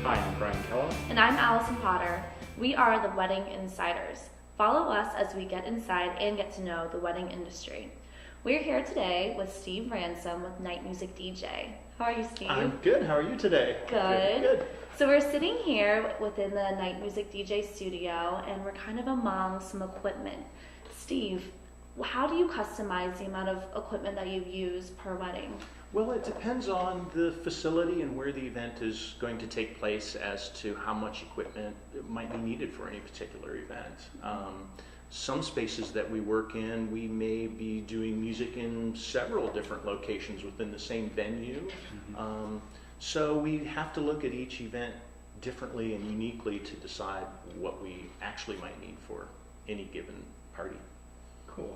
Hi, I'm Brian Kellogg. And I'm Allison Potter. We are the Wedding Insiders. Follow us as we get inside and get to know the wedding industry. We're here today with Steve Ransom with Night Music DJ. How are you, Steve? I'm good. How are you today? Good. So we're sitting here within the Night Music DJ studio, and we're kind of among some equipment. Steve, how do you customize the amount of equipment that you use per wedding? Well, it depends on the facility and where the event is going to take place as to how much equipment might be needed for any particular event. Some spaces that we work in, we may be doing music in several different locations within the same venue. So we have to look at each event differently and uniquely to decide what we actually might need for any given party. Cool.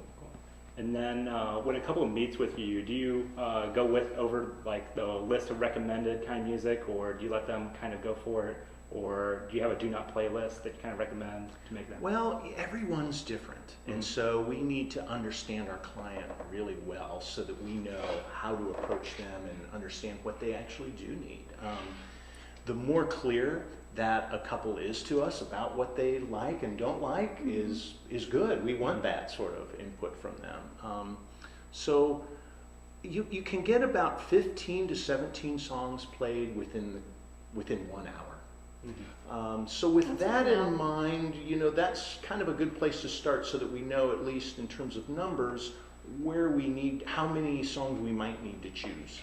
And then when a couple meets with you, do you go over like the list of recommended kind of music, or do you let them kind of go for it, or do you have a do not play list that you kind of recommend to make them? Well, everyone's different, and so we need to understand our client really well so that we know how to approach them and understand what they actually do need. The more clear that a couple is to us about what they like and don't like is good. We want that sort of input from them. So you can get about 15 to 17 songs played within 1 hour. So with that in mind, that's kind of a good place to start so that we know, at least in terms of numbers, where we need, how many songs we might need to choose.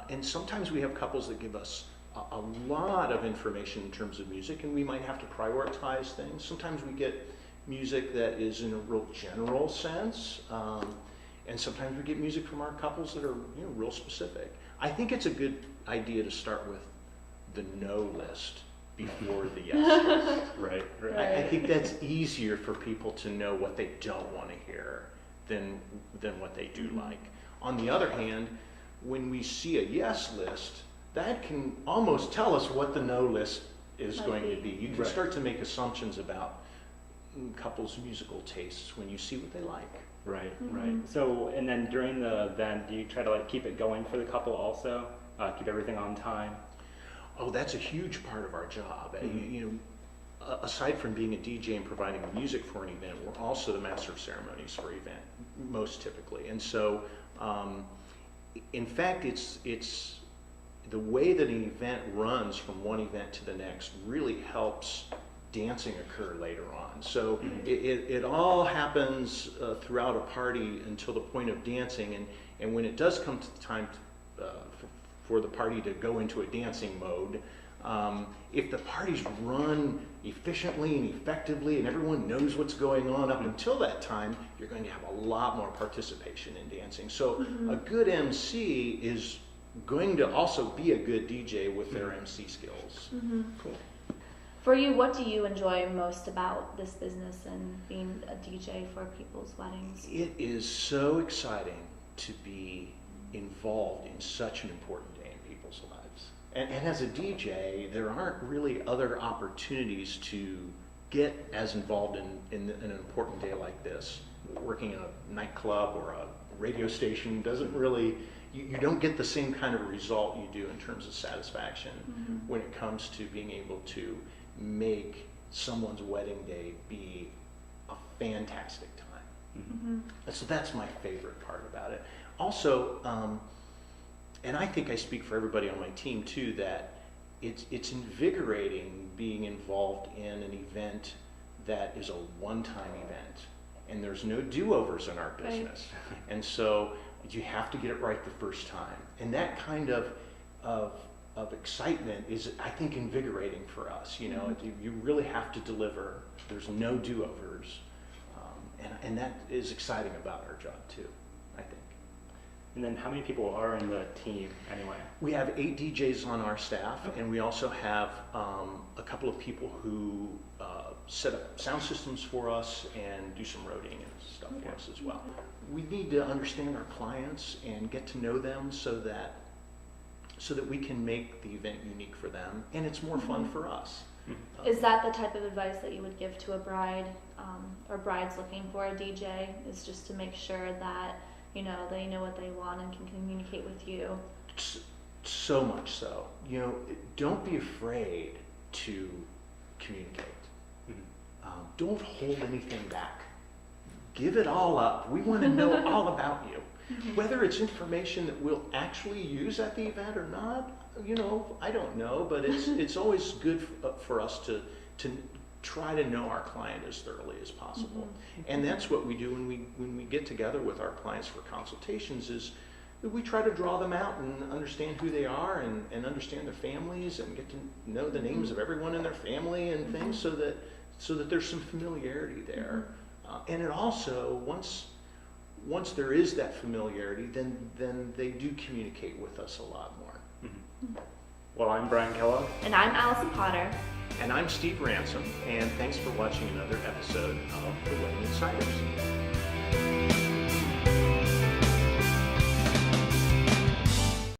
And sometimes we have couples that give us a lot of information in terms of music, and we might have to prioritize things. Sometimes we get music that is in a real general sense, and sometimes we get music from our couples that are real specific. I think it's a good idea to start with the no list before the yes list. Right. I think that's easier for people to know what they don't want to hear than what they do like. On the other hand, when we see a yes list, that can almost tell us what the no list is going to be. You can start to make assumptions about couples' musical tastes when you see what they like. Right. So, and then during the event, do you try to keep it going for the couple also? Keep everything on time? Oh, that's a huge part of our job. Aside from being a DJ and providing the music for an event, we're also the master of ceremonies for an event, most typically. And so, in fact, it's the way that an event runs from one event to the next really helps dancing occur later on. So it all happens throughout a party until the point of dancing, and when it does come to the time for the party to go into a dancing mode, if the party's run efficiently and effectively and everyone knows what's going on up until that time, you're going to have a lot more participation in dancing. So a good MC is going to also be a good DJ with their MC skills. Cool. For you, what do you enjoy most about this business and being a DJ for people's weddings? It is so exciting to be involved in such an important day in people's lives. And as a DJ, there aren't really other opportunities to get as involved in an important day like this. Working in a nightclub or a radio station doesn't really, you don't get the same kind of result you do in terms of satisfaction when it comes to being able to make someone's wedding day be a fantastic time. And so that's my favorite part about it. Also, and I think I speak for everybody on my team too, that it's invigorating being involved in an event that is a one-time event, and there's no do-overs in our business. And so you have to get it right the first time, and that kind of excitement is, I think, invigorating for us. You really have to deliver. There's no do-overs, and that is exciting about our job too, I think. And then how many people are in the team anyway? We have 8 DJs on our staff, and we also have a couple of people who set up sound systems for us and do some roading and stuff for us as well. We need to understand our clients and get to know them so that we can make the event unique for them, and it's more fun for us. Is that the type of advice that you would give to a bride or brides looking for a DJ, is just to make sure that they know what they want and can communicate with you? So much so. You know, don't be afraid to communicate. Don't hold anything back. Give it all up. We want to know all about you. Whether it's information that we'll actually use at the event or not, you know, I don't know, but it's always good for us to try to know our client as thoroughly as possible. And that's what we do when we get together with our clients for consultations, is we try to draw them out and understand who they are and understand their families and get to know the names of everyone in their family and things, so that there's some familiarity there. And it also, once there is that familiarity, then they do communicate with us a lot more. Well, I'm Brian Kellogg. And I'm Allison Potter. And I'm Steve Ransom, and thanks for watching another episode of The Wedding Insiders.